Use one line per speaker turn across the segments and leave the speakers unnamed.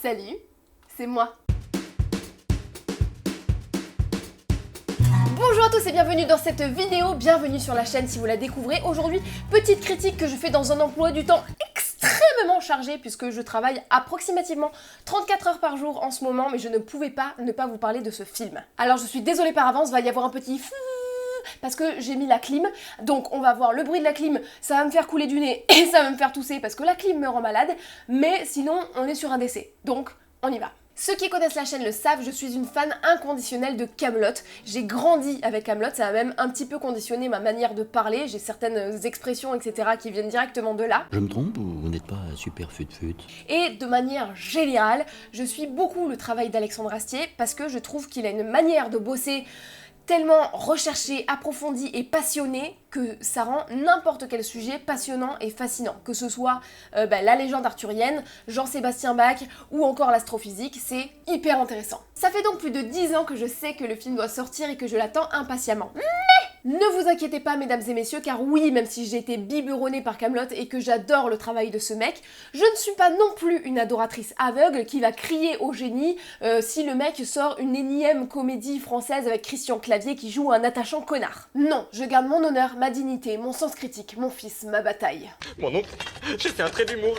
Salut, c'est moi. Bonjour à tous et bienvenue dans cette vidéo, bienvenue sur la chaîne si vous la découvrez. Aujourd'hui, petite critique que je fais dans un emploi du temps extrêmement chargé puisque je travaille approximativement 34 heures par jour en ce moment, mais je ne pouvais pas ne pas vous parler de ce film. Alors je suis désolée par avance, va y avoir un petit parce que j'ai mis la clim, donc on va voir le bruit de la clim, ça va me faire couler du nez et ça va me faire tousser parce que la clim me rend malade, mais sinon on est sur un décès, donc on y va. Ceux qui connaissent la chaîne le savent, je suis une fan inconditionnelle de Kaamelott. J'ai grandi avec Kaamelott, ça a même un petit peu conditionné ma manière de parler, j'ai certaines expressions etc. qui viennent directement de là.
Je me trompe ou vous n'êtes pas super fut-fut?
Et de manière générale, je suis beaucoup le travail d'Alexandre Astier parce que je trouve qu'il a une manière de bosser tellement recherché, approfondi et passionné que ça rend n'importe quel sujet passionnant et fascinant. Que ce soit la légende arthurienne, Jean-Sébastien Bach ou encore l'astrophysique, c'est hyper intéressant. Ça fait donc plus de 10 ans que je sais que le film doit sortir et que je l'attends impatiemment. Ne vous inquiétez pas mesdames et messieurs, car oui, même si j'ai été biberonnée par Kaamelott et que j'adore le travail de ce mec, je ne suis pas non plus une adoratrice aveugle qui va crier au génie si le mec sort une énième comédie française avec Christian Clavier qui joue un attachant connard. Non, je garde mon honneur, ma dignité, mon sens critique, mon fils, ma bataille.
Mon oncle, j'ai fait un trait d'humour.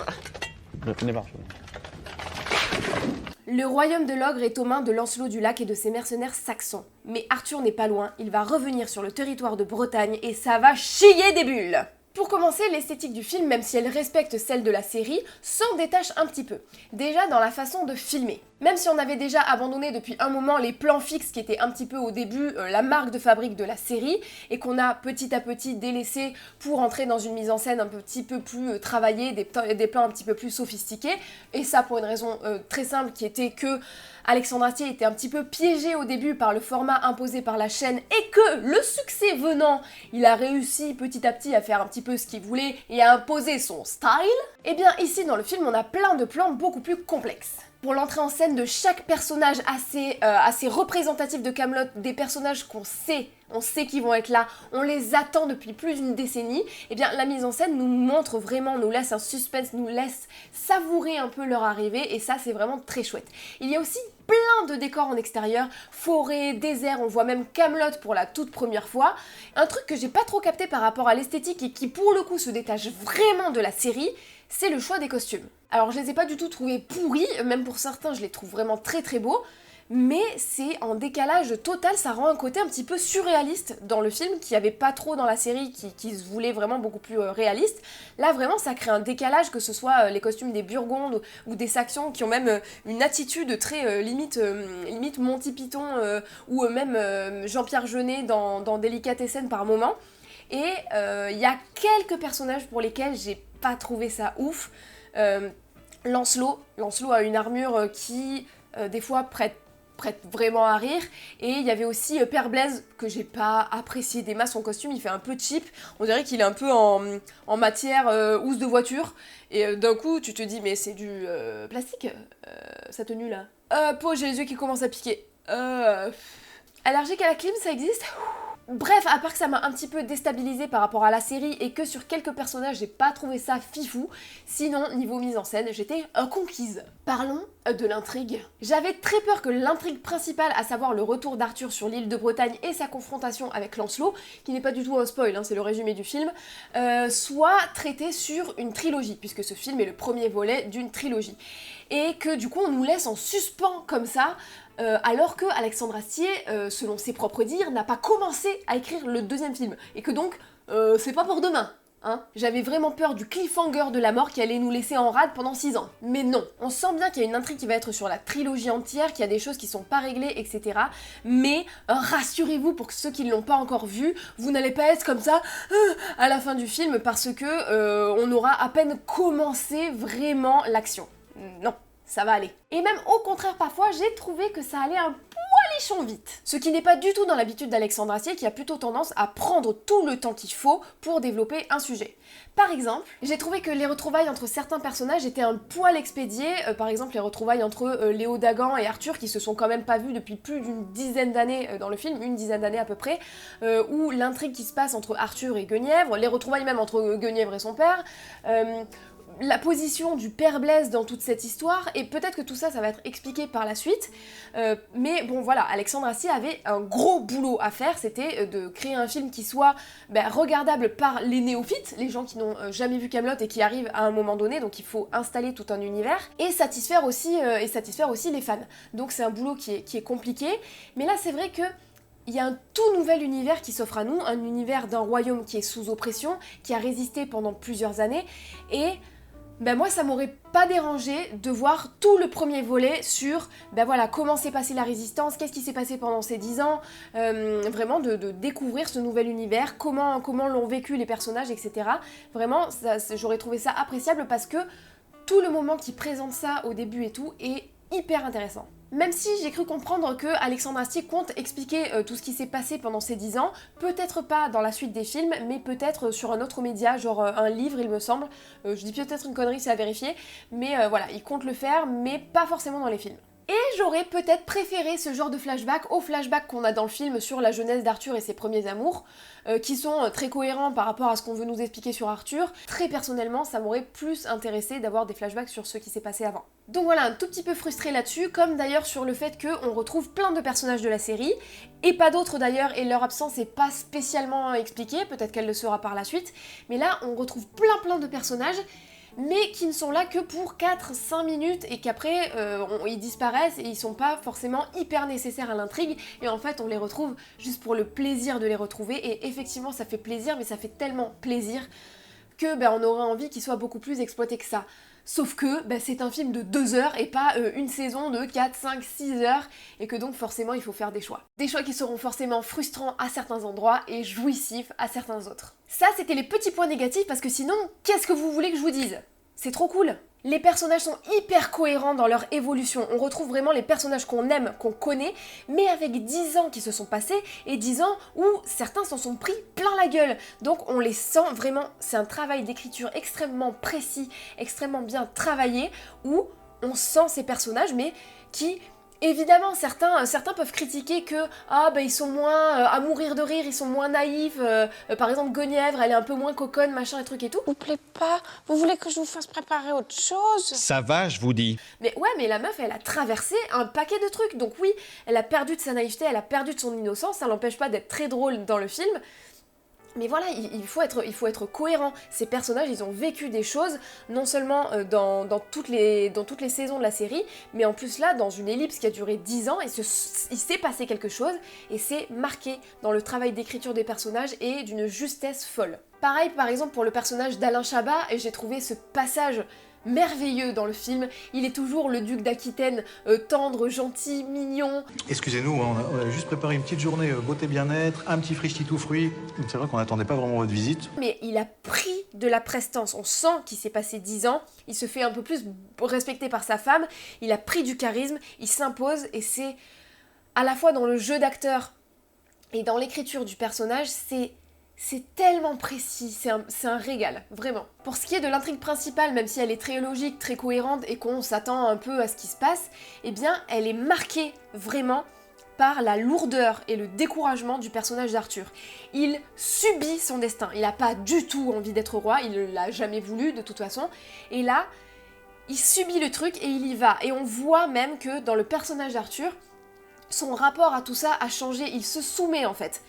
Le royaume de l'ogre est aux mains de Lancelot du Lac et de ses mercenaires saxons. Mais Arthur n'est pas loin, il va revenir sur le territoire de Bretagne et ça va chier des bulles. Pour commencer, l'esthétique du film, même si elle respecte celle de la série, s'en détache un petit peu. Déjà dans la façon de filmer. Même si on avait déjà abandonné depuis un moment les plans fixes qui étaient un petit peu au début la marque de fabrique de la série et qu'on a petit à petit délaissé pour entrer dans une mise en scène un petit peu plus travaillée, des plans un petit peu plus sophistiqués, et ça pour une raison très simple qui était que Alexandre Astier était un petit peu piégé au début par le format imposé par la chaîne et que le succès venant, il a réussi petit à petit à faire un petit peu ce qu'il voulait et à imposer son style. Et bien ici dans le film on a plein de plans beaucoup plus complexes. Pour l'entrée en scène de chaque personnage assez représentatif de Kaamelott, des personnages qu'on sait, on sait qu'ils vont être là, on les attend depuis plus d'une décennie, et bien la mise en scène nous montre vraiment, nous laisse un suspense, nous laisse savourer un peu leur arrivée, et ça c'est vraiment très chouette. Il y a aussi plein de décors en extérieur, forêt, désert, on voit même Kaamelott pour la toute première fois. Un truc que j'ai pas trop capté par rapport à l'esthétique et qui pour le coup se détache vraiment de la série, c'est le choix des costumes. Alors je les ai pas du tout trouvés pourris, même pour certains je les trouve vraiment très très beaux, mais c'est en décalage total, ça rend un côté un petit peu surréaliste dans le film, qui avait pas trop dans la série, qui se voulait vraiment beaucoup plus réaliste. Là vraiment ça crée un décalage, que ce soit les costumes des Burgondes ou des Saxons qui ont même une attitude très limite Monty Python ou même Jean-Pierre Jeunet dans Délicatessen par moment. Et il y a quelques personnages pour lesquels j'ai pas trouvé ça ouf. Lancelot a une armure qui des fois prête vraiment à rire, et il y avait aussi Père Blaise que j'ai pas apprécié des masses. Son costume il fait un peu cheap, on dirait qu'il est un peu en matière housse de voiture, et d'un coup tu te dis mais c'est du plastique sa tenue là. J'ai les yeux qui commencent à piquer. Allergique à la clim, ça existe? Bref, à part que ça m'a un petit peu déstabilisée par rapport à la série et que sur quelques personnages j'ai pas trouvé ça fifou, sinon niveau mise en scène j'étais conquise. Parlons de l'intrigue. J'avais très peur que l'intrigue principale, à savoir le retour d'Arthur sur l'île de Bretagne et sa confrontation avec Lancelot, qui n'est pas du tout un spoil, hein, c'est le résumé du film, soit traitée sur une trilogie, puisque ce film est le premier volet d'une trilogie. Et que du coup on nous laisse en suspens comme ça, alors que Alexandre Astier, selon ses propres dires, n'a pas commencé à écrire le deuxième film, et que donc c'est pas pour demain. Hein. J'avais vraiment peur du cliffhanger de la mort qui allait nous laisser en rade pendant 6 ans. Mais non, on sent bien qu'il y a une intrigue qui va être sur la trilogie entière, qu'il y a des choses qui sont pas réglées, etc. Mais rassurez-vous, pour ceux qui ne l'ont pas encore vu, vous n'allez pas être comme ça à la fin du film, parce que on aura à peine commencé vraiment l'action. Non, ça va aller. Et même au contraire, parfois, j'ai trouvé que ça allait un poilichon vite. Ce qui n'est pas du tout dans l'habitude d'Alexandre Astier, qui a plutôt tendance à prendre tout le temps qu'il faut pour développer un sujet. Par exemple, j'ai trouvé que les retrouvailles entre certains personnages étaient un poil expédiées, par exemple les retrouvailles entre Léo Dagan et Arthur, qui se sont quand même pas vus depuis plus d'une dizaine d'années dans le film, une dizaine d'années à peu près, ou l'intrigue qui se passe entre Arthur et Guenièvre, les retrouvailles même entre Guenièvre et son père, la position du père Blaise dans toute cette histoire, et peut-être que tout ça, ça va être expliqué par la suite, mais bon voilà, Alexandre Astier avait un gros boulot à faire, c'était de créer un film qui soit regardable par les néophytes, les gens qui n'ont jamais vu Kaamelott et qui arrivent à un moment donné, donc il faut installer tout un univers, et satisfaire aussi les fans. Donc c'est un boulot qui est compliqué, mais là c'est vrai que il y a un tout nouvel univers qui s'offre à nous, un univers d'un royaume qui est sous oppression, qui a résisté pendant plusieurs années, et moi ça m'aurait pas dérangé de voir tout le premier volet sur comment s'est passée la résistance, qu'est-ce qui s'est passé pendant ces 10 ans, vraiment de découvrir ce nouvel univers, comment l'ont vécu les personnages, etc. Vraiment, j'aurais trouvé ça appréciable parce que tout le moment qui présente ça au début et tout est hyper intéressant. Même si j'ai cru comprendre que Alexandre Astier compte expliquer tout ce qui s'est passé pendant ces 10 ans, peut-être pas dans la suite des films, mais peut-être sur un autre média, genre un livre il me semble, je dis peut-être une connerie, c'est à vérifier, mais voilà, il compte le faire, mais pas forcément dans les films. Et j'aurais peut-être préféré ce genre de flashback aux flashbacks qu'on a dans le film sur la jeunesse d'Arthur et ses premiers amours, qui sont très cohérents par rapport à ce qu'on veut nous expliquer sur Arthur. Très personnellement, ça m'aurait plus intéressé d'avoir des flashbacks sur ce qui s'est passé avant. Donc voilà, un tout petit peu frustrée là-dessus, comme d'ailleurs sur le fait qu'on retrouve plein de personnages de la série, et pas d'autres d'ailleurs, et leur absence n'est pas spécialement expliquée, peut-être qu'elle le sera par la suite, mais là on retrouve plein de personnages, mais qui ne sont là que pour 4-5 minutes et qu'après ils disparaissent et ils sont pas forcément hyper nécessaires à l'intrigue, et en fait on les retrouve juste pour le plaisir de les retrouver, et effectivement ça fait plaisir, mais ça fait tellement plaisir que on aurait envie qu'ils soient beaucoup plus exploités que ça. Sauf que c'est un film de 2 heures et pas une saison de 4, 5, 6 heures, et que donc forcément il faut faire des choix. Des choix qui seront forcément frustrants à certains endroits et jouissifs à certains autres. Ça c'était les petits points négatifs, parce que sinon, qu'est-ce que vous voulez que je vous dise ? C'est trop cool. Les personnages sont hyper cohérents dans leur évolution, on retrouve vraiment les personnages qu'on aime, qu'on connaît, mais avec 10 ans qui se sont passés, et 10 ans où certains s'en sont pris plein la gueule. Donc on les sent vraiment, c'est un travail d'écriture extrêmement précis, extrêmement bien travaillé, où on sent ces personnages, mais qui... Évidemment, certains peuvent critiquer que ils sont moins à mourir de rire, ils sont moins naïfs. Par exemple, Guenièvre, elle est un peu moins coconne, machin et truc et tout.
Vous plaît pas? Vous voulez que je vous fasse préparer autre chose?
Ça va, je vous dis.
Mais ouais, mais la meuf, elle a traversé un paquet de trucs. Donc oui, elle a perdu de sa naïveté, elle a perdu de son innocence. Ça l'empêche pas d'être très drôle dans le film. Mais voilà, il faut être cohérent. Ces personnages, ils ont vécu des choses, non seulement dans toutes les saisons de la série, mais en plus là, dans une ellipse qui a duré 10 ans, il s'est passé quelque chose, et c'est marqué dans le travail d'écriture des personnages et d'une justesse folle. Pareil, par exemple, pour le personnage d'Alain Chabat, et j'ai trouvé ce passage merveilleux dans le film. Il est toujours le duc d'Aquitaine, tendre, gentil, mignon.
Excusez-nous, on a juste préparé une petite journée beauté bien-être, un petit frichti tout fruit. C'est vrai qu'on n'attendait pas vraiment votre visite.
Mais il a pris de la prestance, on sent qu'il s'est passé 10 ans, il se fait un peu plus respecter par sa femme, il a pris du charisme, il s'impose, et c'est à la fois dans le jeu d'acteur et dans l'écriture du personnage, c'est tellement précis, c'est un régal, vraiment. Pour ce qui est de l'intrigue principale, même si elle est très logique, très cohérente et qu'on s'attend un peu à ce qui se passe, eh bien elle est marquée vraiment par la lourdeur et le découragement du personnage d'Arthur. Il subit son destin, il n'a pas du tout envie d'être roi, il ne l'a jamais voulu de toute façon, et là, il subit le truc et il y va. Et on voit même que dans le personnage d'Arthur, son rapport à tout ça a changé, il se soumet en fait.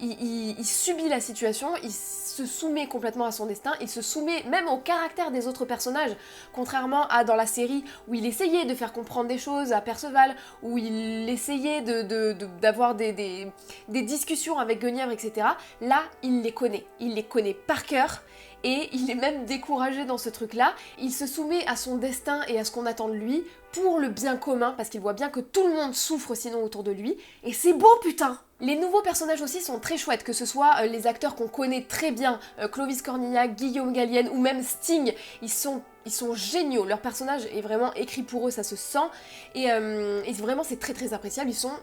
Il subit la situation, il se soumet complètement à son destin, il se soumet même au caractère des autres personnages, contrairement à dans la série où il essayait de faire comprendre des choses à Perceval, où il essayait d'avoir des discussions avec Guenièvre, etc. Là, il les connaît par cœur, et il est même découragé dans ce truc-là. Il se soumet à son destin et à ce qu'on attend de lui pour le bien commun, parce qu'il voit bien que tout le monde souffre sinon autour de lui, et c'est beau putain! Les nouveaux personnages aussi sont très chouettes, que ce soit les acteurs qu'on connaît très bien, Clovis Cornillac, Guillaume Gallienne ou même Sting, ils sont géniaux, leur personnage est vraiment écrit pour eux, ça se sent, et vraiment c'est très appréciable, ils sont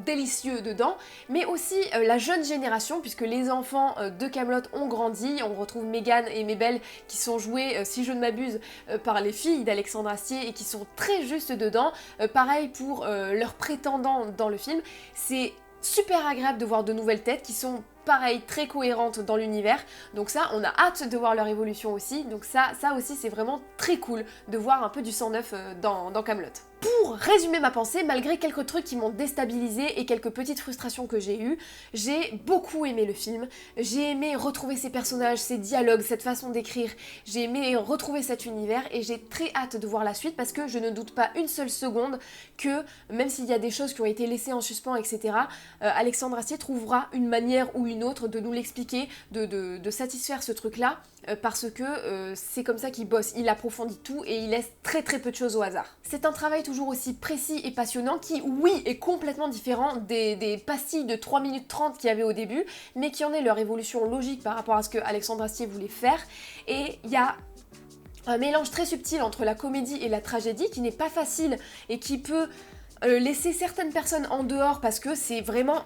délicieux dedans, mais aussi la jeune génération, puisque les enfants de Kaamelott ont grandi, on retrouve Mégane et Mabel qui sont joués, si je ne m'abuse, par les filles d'Alexandre Astier et qui sont très justes dedans, pareil pour leurs prétendants dans le film, c'est super agréable de voir de nouvelles têtes qui sont pareil, très cohérentes dans l'univers. Donc ça, on a hâte de voir leur évolution aussi. Donc ça aussi, c'est vraiment très cool de voir un peu du sang neuf dans Kaamelott. Pour résumer ma pensée, malgré quelques trucs qui m'ont déstabilisée et quelques petites frustrations que j'ai eues, j'ai beaucoup aimé le film. J'ai aimé retrouver ces personnages, ces dialogues, cette façon d'écrire. J'ai aimé retrouver cet univers et j'ai très hâte de voir la suite parce que je ne doute pas une seule seconde que, même s'il y a des choses qui ont été laissées en suspens, etc., Alexandre Astier trouvera une manière ou une autre de nous l'expliquer, de satisfaire ce truc-là, parce que c'est comme ça qu'il bosse. Il approfondit tout et il laisse très peu de choses au hasard. C'est un travail toujours aussi précis et passionnant qui, oui, est complètement différent des pastilles de 3 minutes 30 qu'il y avait au début, mais qui en est leur évolution logique par rapport à ce que Alexandre Astier voulait faire. Et il y a un mélange très subtil entre la comédie et la tragédie qui n'est pas facile et qui peut laisser certaines personnes en dehors parce que c'est vraiment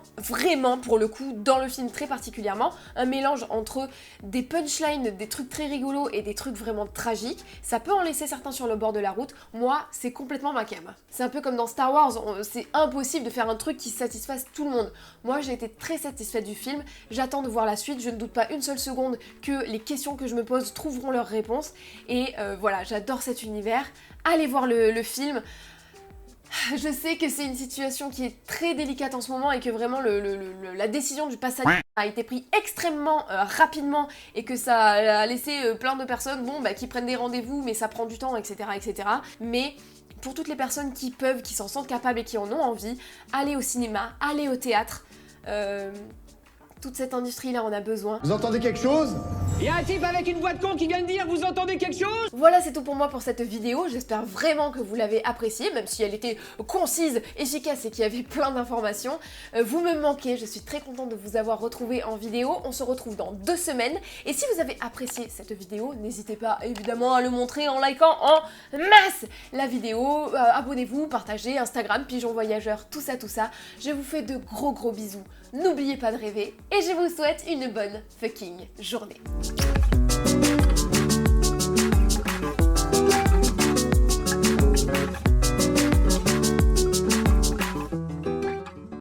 pour le coup dans le film très particulièrement un mélange entre des punchlines, des trucs très rigolos et des trucs vraiment tragiques. Ça peut en laisser certains sur le bord de la route. Moi, c'est complètement ma came. C'est un peu comme dans Star Wars, c'est impossible de faire un truc qui satisfasse tout le monde. Moi, j'ai été très satisfaite du film, j'attends de voir la suite, je ne doute pas une seule seconde que les questions que je me pose trouveront leurs réponses et voilà, j'adore cet univers. Allez voir le film. Je sais que c'est une situation qui est très délicate en ce moment et que vraiment la décision du passage a été prise extrêmement rapidement et que ça a laissé plein de personnes qui prennent des rendez-vous mais ça prend du temps, etc. Mais pour toutes les personnes qui peuvent, qui s'en sentent capables et qui en ont envie, allez au cinéma, allez au théâtre. Toute cette industrie-là en a besoin.
Vous entendez quelque chose ?
Il y a un type avec une voix de con qui vient de dire « Vous entendez quelque chose ?»
Voilà, c'est tout pour moi pour cette vidéo. J'espère vraiment que vous l'avez appréciée, même si elle était concise, efficace et qu'il y avait plein d'informations. Vous me manquez, je suis très contente de vous avoir retrouvé en vidéo. On se retrouve dans 2 semaines. Et si vous avez apprécié cette vidéo, n'hésitez pas évidemment à le montrer en likant en masse la vidéo. Abonnez-vous, partagez, Instagram, Pigeon Voyageur, tout ça. Je vous fais de gros bisous. N'oubliez pas de rêver et je vous souhaite une bonne fucking journée.